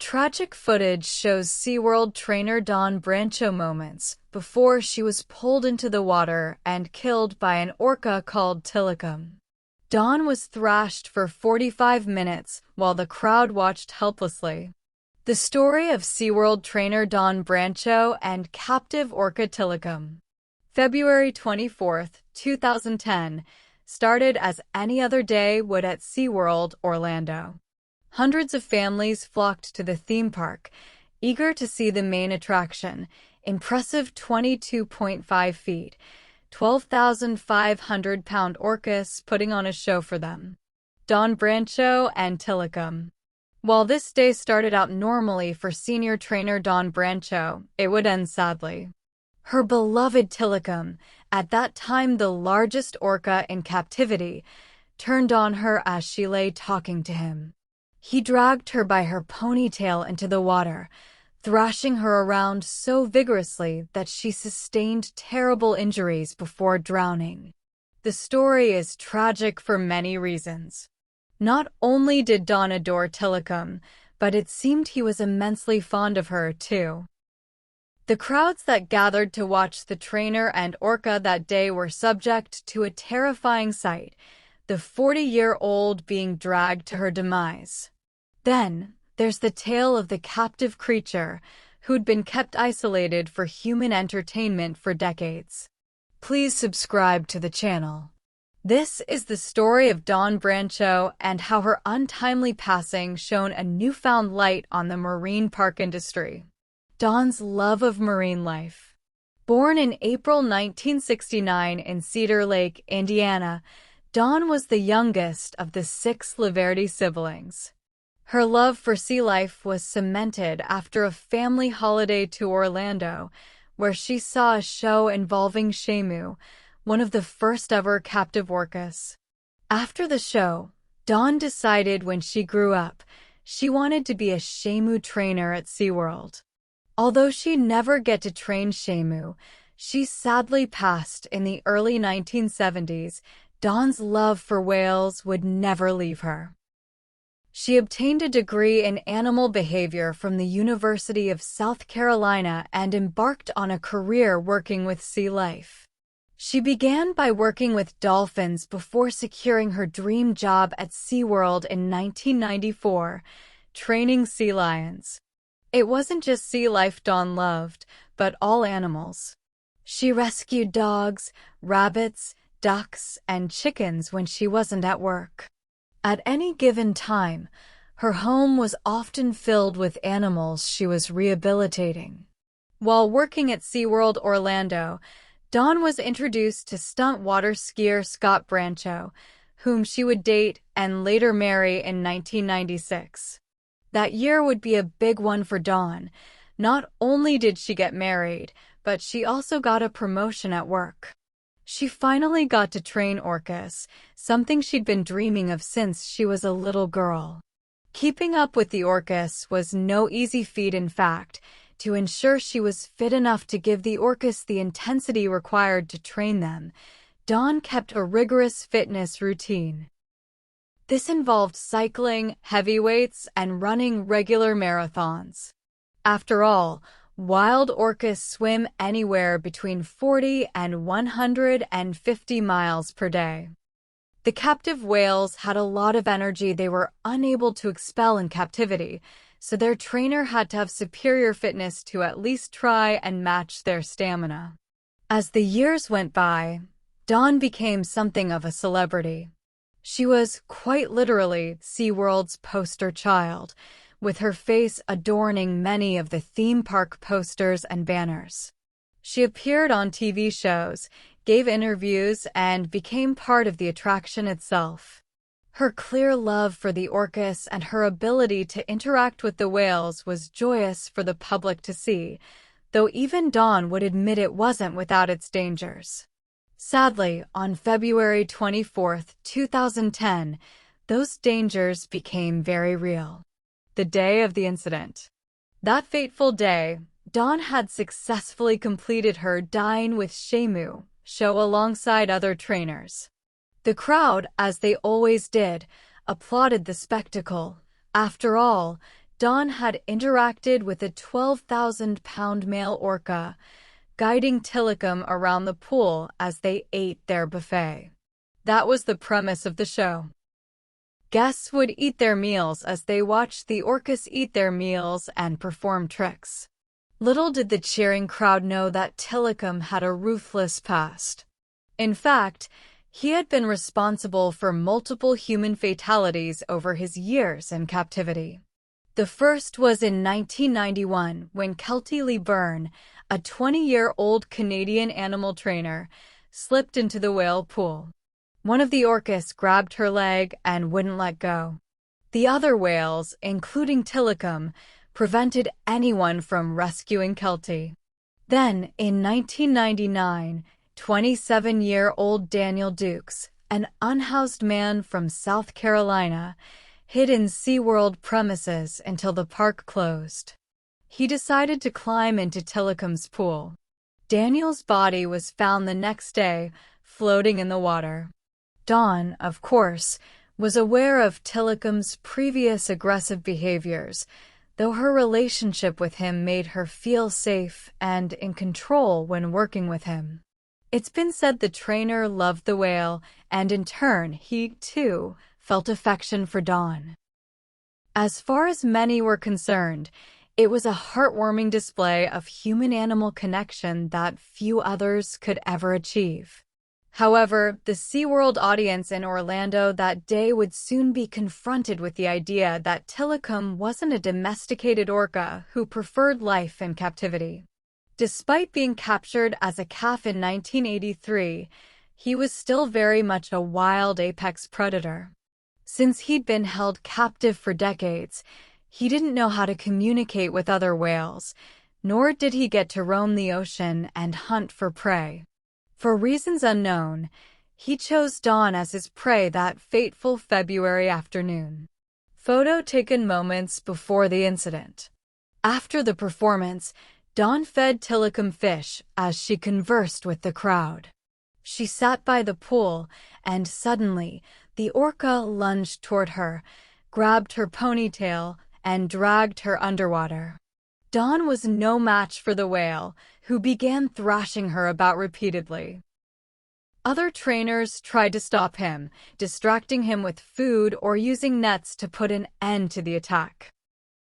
tragic footage shows SeaWorld trainer Dawn Brancheau moments before she was pulled into the water and killed by an orca called Tilikum. Dawn was thrashed for 45 minutes while the crowd watched helplessly. The story of SeaWorld trainer Dawn Brancheau and captive orca Tilikum. February 24, 2010, started as any other day would at SeaWorld, Orlando. Hundreds of families flocked to the theme park, eager to see the main attraction, impressive 22.5 feet, 12,500-pound orcas putting on a show for them. Dawn Brancheau and Tilikum. While this day started out normally for senior trainer Dawn Brancheau, it would end sadly. Her beloved Tilikum, at that time the largest orca in captivity, turned on her as she lay talking to him. He dragged her by her ponytail into the water, thrashing her around so vigorously that she sustained terrible injuries before drowning. The story is tragic for many reasons. Not only did Dawn adore Tilikum, but it seemed he was immensely fond of her, too. The crowds that gathered to watch the trainer and orca that day were subject to a terrifying sight, the 40-year-old being dragged to her demise. Then, there's the tale of the captive creature who'd been kept isolated for human entertainment for decades. Please subscribe to the channel. This is the story of Dawn Brancheau and how her untimely passing shone a newfound light on the marine park industry. Dawn's love of marine life. Born in April 1969 in Cedar Lake, Indiana, Dawn was the youngest of the 6 Laverty siblings. Her love for sea life was cemented after a family holiday to Orlando, where she saw a show involving Shamu, one of the first-ever captive orcas. After the show, Dawn decided when she grew up, she wanted to be a Shamu trainer at SeaWorld. Although she'd never get to train Shamu, she sadly passed in the early 1970s. Dawn's love for whales would never leave her. She obtained a degree in animal behavior from the University of South Carolina and embarked on a career working with sea life. She began by working with dolphins before securing her dream job at SeaWorld in 1994, training sea lions. It wasn't just sea life Dawn loved, but all animals. She rescued dogs, rabbits, ducks, and chickens when she wasn't at work. At any given time, her home was often filled with animals she was rehabilitating. While working at SeaWorld Orlando, Dawn was introduced to stunt water skier Scott Brancheau, whom she would date and later marry in 1996. That year would be a big one for Dawn. Not only did she get married, but she also got a promotion at work. She finally got to train orcas, something she'd been dreaming of since she was a little girl. Keeping up with the orcas was no easy feat. In fact, to ensure she was fit enough to give the orcas the intensity required to train them, Dawn kept a rigorous fitness routine. This involved cycling, heavy weights, and running regular marathons. After all, wild orcas swim anywhere between 40 and 150 miles per day. The captive whales had a lot of energy they were unable to expel in captivity, so their trainer had to have superior fitness to at least try and match their stamina. As the years went by, Dawn became something of a celebrity. She was, quite literally, SeaWorld's poster child, with her face adorning many of the theme park posters and banners. She appeared on TV shows, gave interviews, and became part of the attraction itself. Her clear love for the orcas and her ability to interact with the whales was joyous for the public to see, though even Dawn would admit it wasn't without its dangers. Sadly, on February 24, 2010, those dangers became very real. The day of the incident. That fateful day, Dawn had successfully completed her Dine with Shamu show alongside other trainers. The crowd, as they always did, applauded the spectacle. After all, Don had interacted with a 12,000-pound male orca, guiding Tilikum around the pool as they ate their buffet. That was the premise of the show. Guests would eat their meals as they watched the orcas eat their meals and perform tricks. Little did the cheering crowd know that Tilikum had a ruthless past. In fact, he had been responsible for multiple human fatalities over his years in captivity. The first was in 1991 when Kelty Lee Byrne, a 20-year-old Canadian animal trainer, slipped into the whale pool. One of the orcas grabbed her leg and wouldn't let go. The other whales, including Tilikum, prevented anyone from rescuing Kelty. Then, in 1999, 27-year-old Daniel Dukes, an unhoused man from South Carolina, hid in SeaWorld premises until the park closed. He decided to climb into Tilikum's pool. Daniel's body was found the next day, floating in the water. Dawn, of course, was aware of Tilikum's previous aggressive behaviors, though her relationship with him made her feel safe and in control when working with him. It's been said the trainer loved the whale, and in turn, he, too, felt affection for Dawn. As far as many were concerned, it was a heartwarming display of human-animal connection that few others could ever achieve. However, the SeaWorld audience in Orlando that day would soon be confronted with the idea that Tilikum wasn't a domesticated orca who preferred life in captivity. Despite being captured as a calf in 1983, he was still very much a wild apex predator. Since he'd been held captive for decades, he didn't know how to communicate with other whales, nor did he get to roam the ocean and hunt for prey. For reasons unknown, he chose Dawn as his prey that fateful February afternoon. Photo taken moments before the incident. After the performance, Dawn fed Tilikum fish as she conversed with the crowd. She sat by the pool, and suddenly, the orca lunged toward her, grabbed her ponytail, and dragged her underwater. Dawn was no match for the whale, who began thrashing her about repeatedly. Other trainers tried to stop him, distracting him with food or using nets to put an end to the attack.